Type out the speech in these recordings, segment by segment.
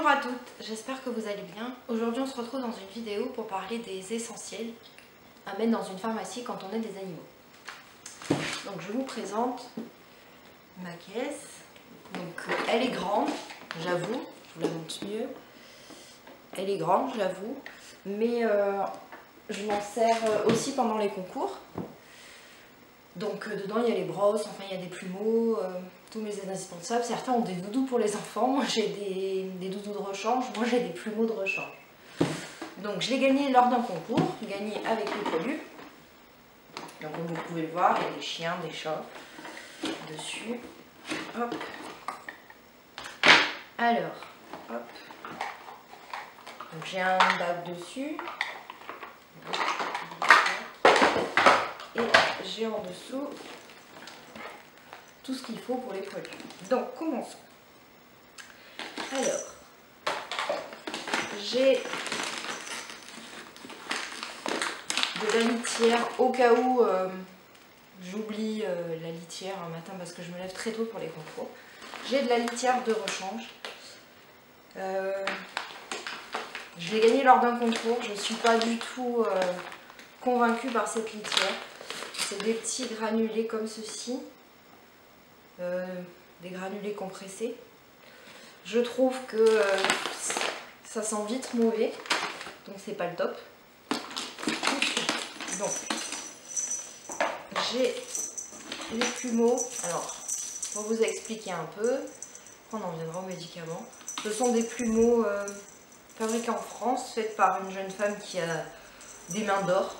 Bonjour à toutes, j'espère que vous allez bien. Aujourd'hui on se retrouve dans une vidéo pour parler des essentiels à mettre dans une pharmacie quand on a des animaux. Donc je vous présente ma caisse. Donc elle est grande, j'avoue, je vous la montre mieux. Elle est grande, j'avoue, mais je m'en sers aussi pendant les concours. Donc dedans il y a les brosses, enfin il y a des plumeaux, tous mes indispensables. Certains ont des doudous pour les enfants, moi j'ai des doudous de rechange, moi j'ai des plumeaux de rechange. Donc je l'ai gagné lors d'un concours, gagné avec les poilus. Donc comme vous pouvez le voir, il y a des chiens, des chats dessus. Hop. Alors, hop. Donc j'ai un bac dessus. Et j'ai en dessous tout ce qu'il faut pour les poilus. Donc commençons. Alors, j'ai de la litière au cas où j'oublie la litière un matin parce que je me lève très tôt pour les concours. J'ai de la litière de rechange. Je l'ai gagnée lors d'un concours. Je ne suis pas du tout convaincue par cette litière. C'est des petits granulés comme ceci. Des granulés compressés. Je trouve que ça sent vite mauvais. Donc c'est pas le top. Donc, j'ai les plumeaux. Alors, pour vous expliquer un peu, on en viendra aux médicaments. Ce sont des plumeaux fabriqués en France, faits par une jeune femme qui a des mains d'or.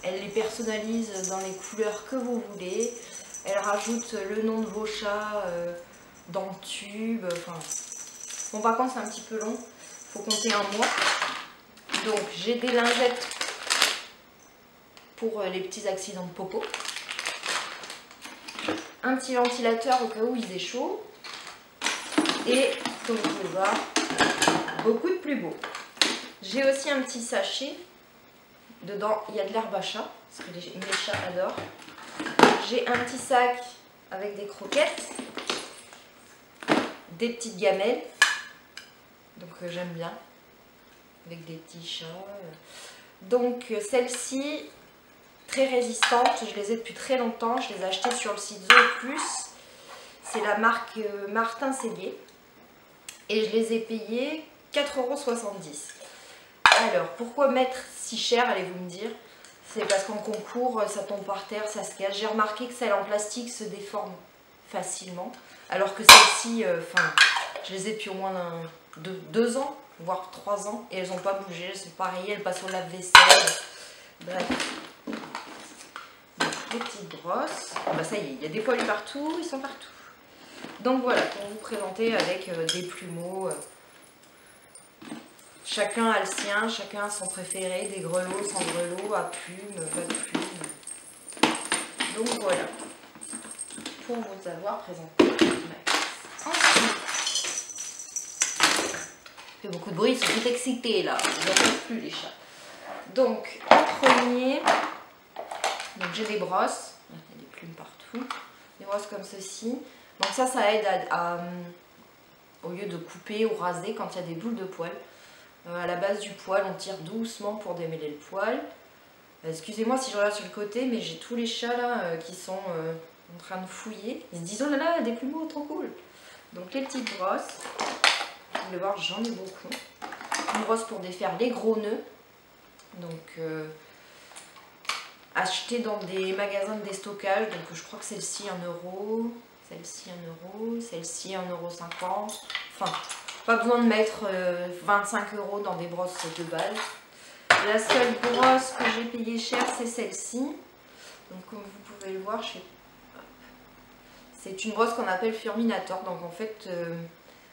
Elle les personnalise dans les couleurs que vous voulez. Elle rajoute le nom de vos chats dans le tube. Enfin, bon, par contre, c'est un petit peu long. Il faut compter un mois. Donc, j'ai des lingettes pour les petits accidents de popo. Un petit ventilateur au cas où il faisait chaud. Et, comme vous pouvez voir, beaucoup de plumeaux. J'ai aussi un petit sachet. Dedans, il y a de l'herbe à chat, parce que mes chats adorent. J'ai un petit sac avec des croquettes, des petites gamelles, donc j'aime bien, avec des petits chats. Donc celles-ci, très résistantes, je les ai depuis très longtemps, je les ai achetées sur le site Zooplus. C'est la marque Martin Sellier. Et je les ai payées 4,70 €. Alors, pourquoi mettre si cher, allez-vous me dire? C'est parce qu'en concours, ça tombe par terre, ça se casse. J'ai remarqué que celles en plastique se déforment facilement. Alors que celles-ci, je les ai depuis au moins 2 ans, voire 3 ans. Et elles n'ont pas bougé, elles sont pareilles, elles passent au lave-vaisselle. Bref. Donc, les petites brosses. Ah bah ça y est, il y a des poilus partout, ils sont partout. Donc voilà, pour vous présenter avec des plumeaux. Chacun a le sien, chacun a son préféré, des grelots, sans grelots, à plumes, pas de plumes. Donc voilà, pour vous avoir présenté ma caisse. Ensuite, il fait beaucoup de bruit, ils sont tout excités là, ils n'en peuvent plus les chats. Donc en premier, j'ai des brosses, il y a des plumes partout, des brosses comme ceci. Donc ça aide au lieu de couper ou raser quand il y a des boules de poils. À la base du poil, on tire doucement pour démêler le poil. Excusez-moi si je regarde sur le côté, mais j'ai tous les chats là qui sont en train de fouiller. Ils se disent oh là là, des plumeaux, trop cool. Donc les petites brosses, vous voulez voir, j'en ai beaucoup. Une brosse pour défaire les gros nœuds. Donc acheter dans des magasins de déstockage. Donc je crois que celle-ci 1 €. Celle-ci 1 €, celle-ci 1,50 €. Enfin, pas besoin de mettre 25 € dans des brosses de balles. La seule brosse que j'ai payée cher, c'est celle-ci. Donc comme vous pouvez le voir, c'est une brosse qu'on appelle Furminator. Donc en fait,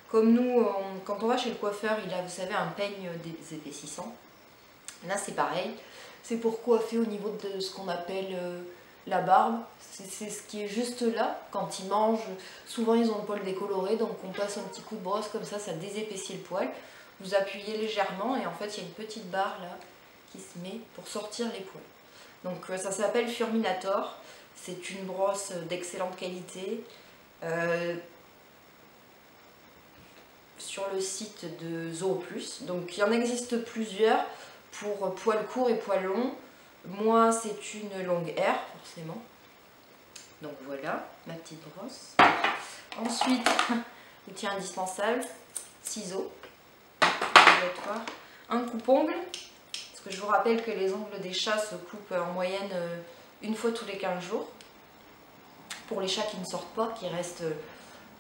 comme nous, quand on va chez le coiffeur, il a, vous savez, un peigne des épaississants. Là, c'est pareil. C'est pour coiffer au niveau de ce qu'on appelle la barbe. C'est ce qui est juste là. Quand ils mangent, souvent ils ont le poil décoloré, donc on passe un petit coup de brosse comme ça désépaissit le poil. Vous appuyez légèrement et en fait il y a une petite barre là qui se met pour sortir les poils. Donc ça s'appelle Furminator. C'est une brosse d'excellente qualité. sur le site de Zooplus. Donc il y en existe plusieurs pour poils courts et poils longs. Moi c'est une longue R forcément. Donc voilà ma petite brosse. Ensuite, outil indispensable, ciseaux, un coupe-ongle. Parce que je vous rappelle que les ongles des chats se coupent en moyenne une fois tous les 15 jours. Pour les chats qui ne sortent pas, qui restent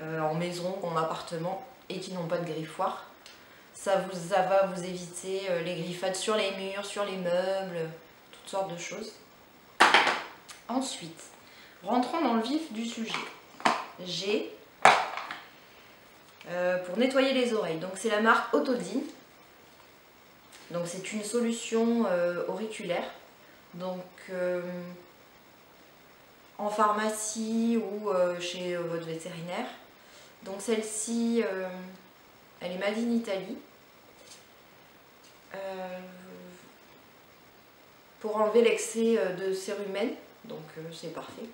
en maison, en appartement et qui n'ont pas de griffoir. Ça va vous éviter les griffades sur les murs, sur les meubles, toutes sortes de choses. Ensuite, rentrons dans le vif du sujet. J'ai pour nettoyer les oreilles, donc c'est la marque Autodine. Donc c'est une solution auriculaire. Donc en pharmacie ou chez votre vétérinaire. Donc celle-ci, elle est made in Italy. Pour enlever l'excès de cérumen, donc c'est parfait.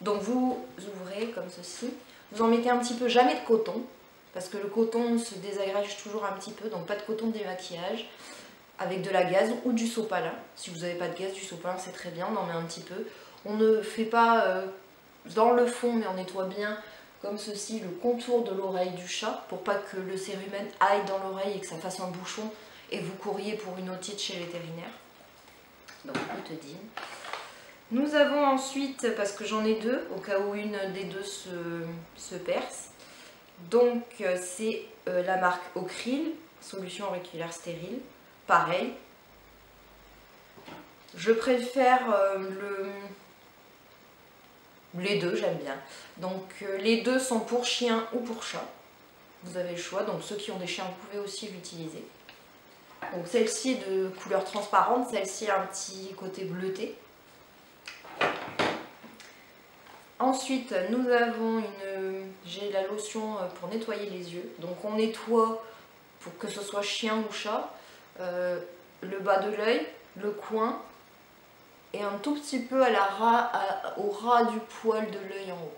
Donc vous ouvrez comme ceci, vous en mettez un petit peu, jamais de coton, parce que le coton se désagrège toujours un petit peu, donc pas de coton de démaquillage, avec de la gaze ou du sopalin. Si vous n'avez pas de gaz, du sopalin c'est très bien, on en met un petit peu. On ne fait pas dans le fond, mais on nettoie bien comme ceci le contour de l'oreille du chat pour pas que le cérumen aille dans l'oreille et que ça fasse un bouchon et vous couriez pour une otite chez le vétérinaire. Donc Autodine. Nous avons ensuite, parce que j'en ai deux, au cas où une des deux se perce, donc c'est la marque Ocril, solution auriculaire stérile, pareil. Je préfère les deux, j'aime bien. Donc les deux sont pour chien ou pour chat. Vous avez le choix, donc ceux qui ont des chiens, vous pouvez aussi l'utiliser. Donc celle-ci est de couleur transparente, celle-ci a un petit côté bleuté. Ensuite, nous avons j'ai la lotion pour nettoyer les yeux. Donc on nettoie, pour que ce soit chien ou chat, le bas de l'œil, le coin, et un tout petit peu au ras du poil de l'œil en haut.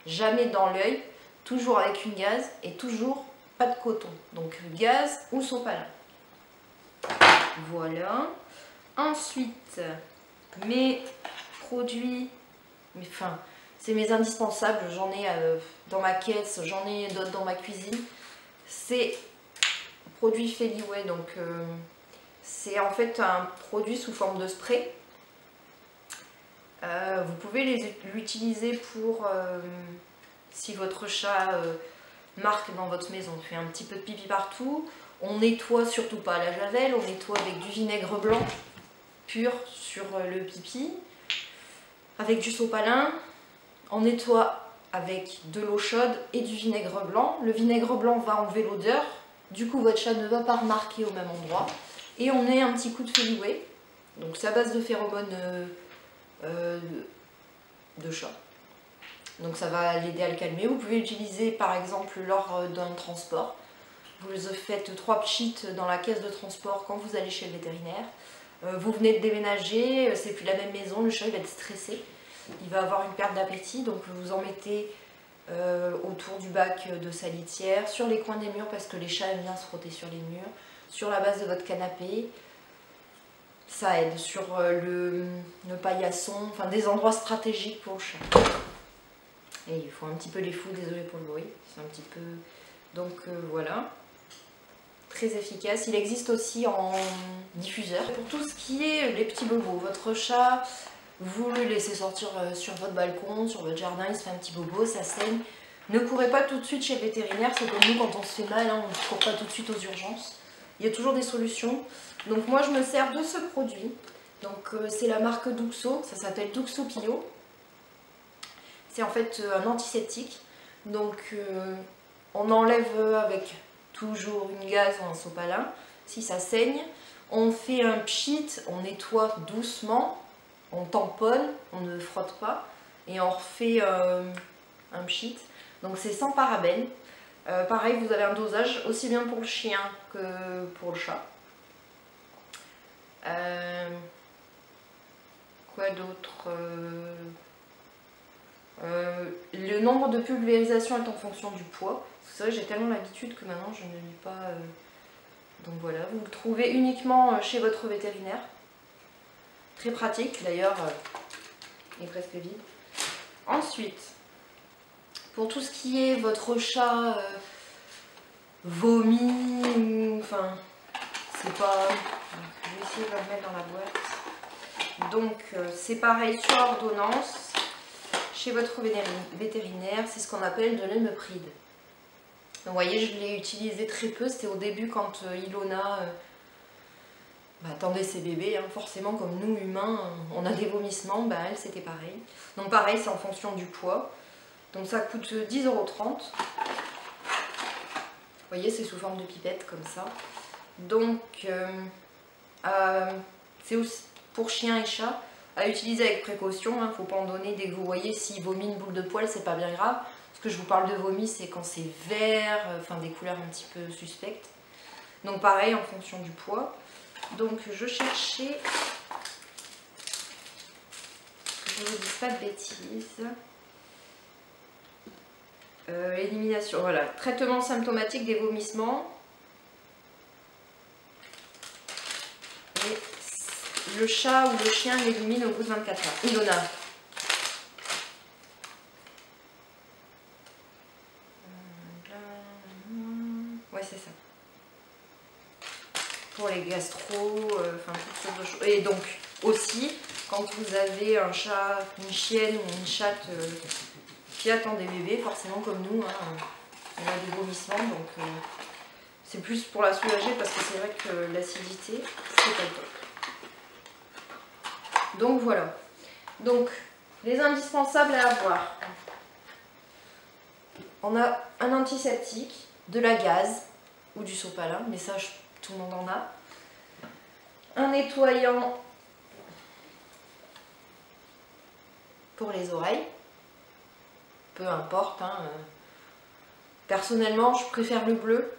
Jamais dans l'œil, toujours avec une gaze et toujours pas de coton. Donc gaze ou sopalin. Voilà. Ensuite, mes produits, c'est mes indispensables, j'en ai dans ma caisse, j'en ai d'autres dans ma cuisine. C'est produit Feliway, donc c'est en fait un produit sous forme de spray. Vous pouvez l'utiliser pour si votre chat marque dans votre maison, fait un petit peu de pipi partout. On nettoie surtout pas à la javel, on nettoie avec du vinaigre blanc pur sur le pipi, avec du sopalin. On nettoie avec de l'eau chaude et du vinaigre blanc. Le vinaigre blanc va enlever l'odeur, du coup votre chat ne va pas remarquer au même endroit. Et on met un petit coup de Feliway, donc c'est à base de phéromones de chat. Donc ça va l'aider à le calmer. Vous pouvez l'utiliser par exemple lors d'un transport. Vous faites 3 pchits dans la caisse de transport quand vous allez chez le vétérinaire. Vous venez de déménager, c'est plus la même maison, le chat il va être stressé. Il va avoir une perte d'appétit, donc vous en mettez autour du bac de sa litière, sur les coins des murs parce que les chats aiment bien se frotter sur les murs, sur la base de votre canapé. Ça aide sur le paillasson, enfin des endroits stratégiques pour le chat. Et il faut un petit peu les fous, désolé pour le bruit, c'est un petit peu... Donc voilà, très efficace. Il existe aussi en diffuseur. Pour tout ce qui est les petits bobos, votre chat, vous le laissez sortir sur votre balcon, sur votre jardin, il se fait un petit bobo, ça saigne. Ne courez pas tout de suite chez le vétérinaire, c'est comme nous quand on se fait mal, hein, on ne court pas tout de suite aux urgences. Il y a toujours des solutions. Donc moi je me sers de ce produit. Donc c'est la marque Duxo, ça s'appelle Duxo Pio. C'est en fait un antiseptique. Donc on enlève avec toujours une gaze ou un sopalin. Si ça saigne, on fait un pchit, on nettoie doucement, on tamponne, on ne frotte pas et on refait un pchit. Donc c'est sans parabènes. Pareil, vous avez un dosage aussi bien pour le chien que pour le chat. Quoi d'autre? Le nombre de pulvérisation est en fonction du poids. C'est vrai, j'ai tellement l'habitude que maintenant je ne lis pas. Donc voilà, vous le trouvez uniquement chez votre vétérinaire. Très pratique, d'ailleurs, il est presque vide. Ensuite, pour tout ce qui est votre chat vomi, enfin, c'est pas... Je vais essayer de le remettre dans la boîte. Donc, c'est pareil sur ordonnance. Chez votre vétérinaire, c'est ce qu'on appelle de l'hémepride. Donc, vous voyez, je l'ai utilisé très peu. C'était au début quand Ilona attendait ses bébés. Hein. Forcément, comme nous, humains, on a des vomissements. Bah, elle, c'était pareil. Donc, pareil, c'est en fonction du poids. Donc, ça coûte 10,30 €. Vous voyez, c'est sous forme de pipette, comme ça. Donc, c'est aussi pour chiens et chats. À utiliser avec précaution, il ne faut pas en donner dès que vous voyez s'il vomit une boule de poil, c'est pas bien grave. Ce que je vous parle de vomi, c'est quand c'est vert, enfin des couleurs un petit peu suspectes. Donc pareil, en fonction du poids. Donc je cherchais, que je ne vous dise pas de bêtises. Élimination, voilà, traitement symptomatique des vomissements. Et le chat ou le chien l'élimine au bout de 24 heures. Ilona. Ouais, c'est ça. Pour les gastro, enfin toutes sortes de choses. Et donc, aussi, quand vous avez un chat, une chienne ou une chatte qui attend des bébés, forcément comme nous, hein, on a des vomissements, donc c'est plus pour la soulager parce que c'est vrai que l'acidité, c'est pas le top. Donc voilà. Donc, les indispensables à avoir. On a un antiseptique, de la gaze ou du sopalin, mais ça, tout le monde en a. Un nettoyant pour les oreilles. Peu importe. Hein. Personnellement, je préfère le bleu.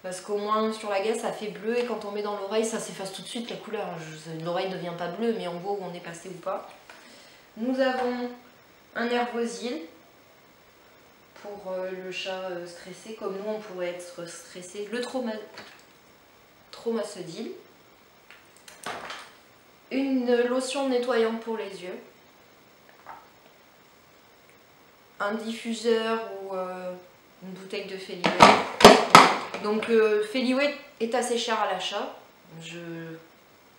Parce qu'au moins sur la gaze ça fait bleu et quand on met dans l'oreille ça s'efface tout de suite la couleur. L'oreille ne devient pas bleue mais on voit où on est passé ou pas. Nous avons un Nervosil pour le chat stressé comme nous on pourrait être stressé. Le Tromasodil. Une lotion nettoyante pour les yeux. Un diffuseur ou une bouteille de Feliway. Donc Feliway est assez cher à l'achat,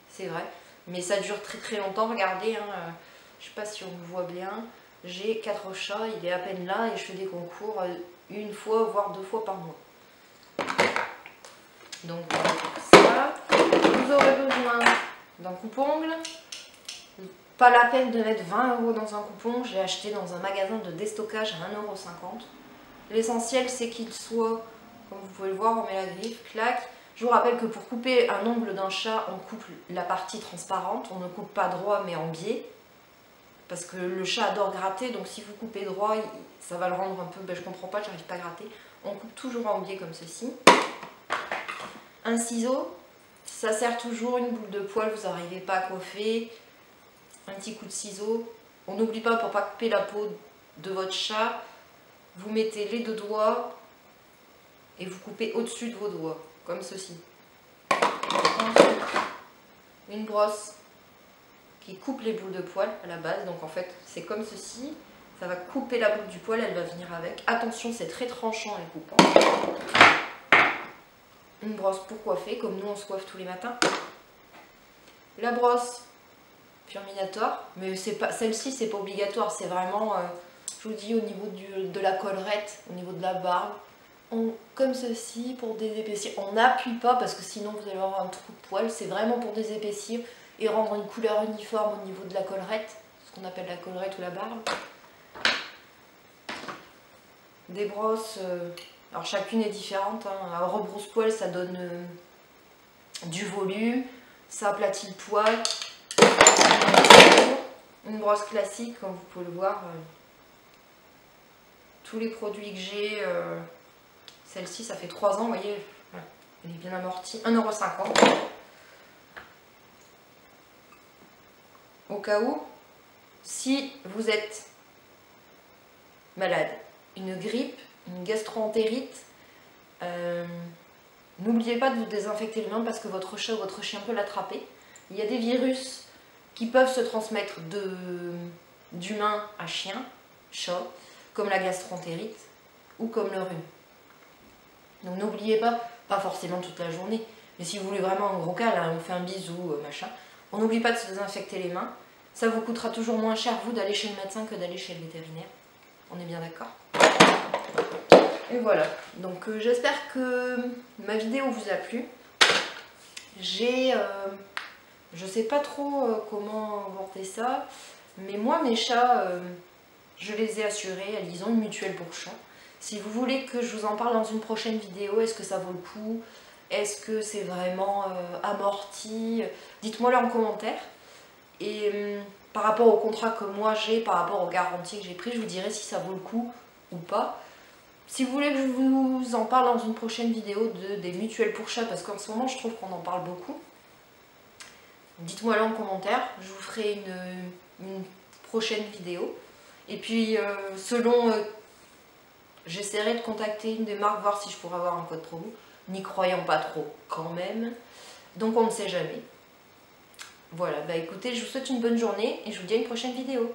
c'est vrai, mais ça dure très très longtemps. Regardez, hein, je ne sais pas si on me voit bien, j'ai 4 chats, il est à peine là et je fais des concours une fois voire 2 fois par mois. Donc voilà pour ça. Vous aurez besoin d'un coupe-ongle. Pas la peine de mettre 20 € dans un coupe-ongle, j'ai acheté dans un magasin de déstockage à 1,50 €. L'essentiel c'est qu'il soit... Comme vous pouvez le voir, on met la griffe, clac. Je vous rappelle que pour couper un ongle d'un chat, on coupe la partie transparente. On ne coupe pas droit, mais en biais. Parce que le chat adore gratter, donc si vous coupez droit, ça va le rendre un peu... Ben, je comprends pas, j'arrive pas à gratter. On coupe toujours en biais comme ceci. Un ciseau, ça sert toujours une boule de poil, vous n'arrivez pas à coiffer. Un petit coup de ciseau. On n'oublie pas, pour pas couper la peau de votre chat, vous mettez les 2 doigts et vous coupez au-dessus de vos doigts, comme ceci. Une brosse qui coupe les boules de poil à la base, donc en fait c'est comme ceci, ça va couper la boule du poil, elle va venir avec. Attention, c'est très tranchant et coupant. Une brosse pour coiffer, comme nous on se coiffe tous les matins. La brosse Furminator, mais celle-ci c'est pas obligatoire, c'est vraiment, je vous dis, au niveau de la collerette, au niveau de la barbe. Comme ceci pour désépaissir. On n'appuie pas parce que sinon vous allez avoir un trou de poil. C'est vraiment pour désépaissir et rendre une couleur uniforme au niveau de la collerette, ce qu'on appelle la collerette ou la barbe. Des brosses, alors chacune est différente. Hein. Un rebrousse-poil ça donne du volume, ça aplatit le poil. Une brosse classique, comme vous pouvez le voir. Tous les produits que j'ai. Celle-ci, ça fait 3 ans, vous voyez, voilà, elle est bien amortie. 1,50 €. Au cas où, si vous êtes malade, une grippe, une gastro-entérite, n'oubliez pas de vous désinfecter les mains parce que votre chat ou votre chien peut l'attraper. Il y a des virus qui peuvent se transmettre d'humain à chien, chat, comme la gastro-entérite ou comme le rhume. Donc n'oubliez pas forcément toute la journée, mais si vous voulez vraiment un gros câlin, on fait un bisou, machin, on n'oublie pas de se désinfecter les mains. Ça vous coûtera toujours moins cher, vous, d'aller chez le médecin que d'aller chez le vétérinaire. On est bien d'accord? Et voilà, donc j'espère que ma vidéo vous a plu. Je sais pas trop comment aborder ça, mais moi mes chats, je les ai assurés, ils ont une mutuelle pour chats. Si vous voulez que je vous en parle dans une prochaine vidéo, est-ce que ça vaut le coup? Est-ce que c'est vraiment amorti? Dites-moi là en commentaire. Et par rapport au contrat que moi j'ai, par rapport aux garanties que j'ai prises, je vous dirai si ça vaut le coup ou pas. Si vous voulez que je vous en parle dans une prochaine vidéo des mutuelles pour chats, parce qu'en ce moment je trouve qu'on en parle beaucoup, dites-moi là en commentaire, je vous ferai une prochaine vidéo. Et puis j'essaierai de contacter une des marques, voir si je pourrais avoir un code promo, n'y croyant pas trop quand même, donc on ne sait jamais. Voilà, bah écoutez, je vous souhaite une bonne journée et je vous dis à une prochaine vidéo.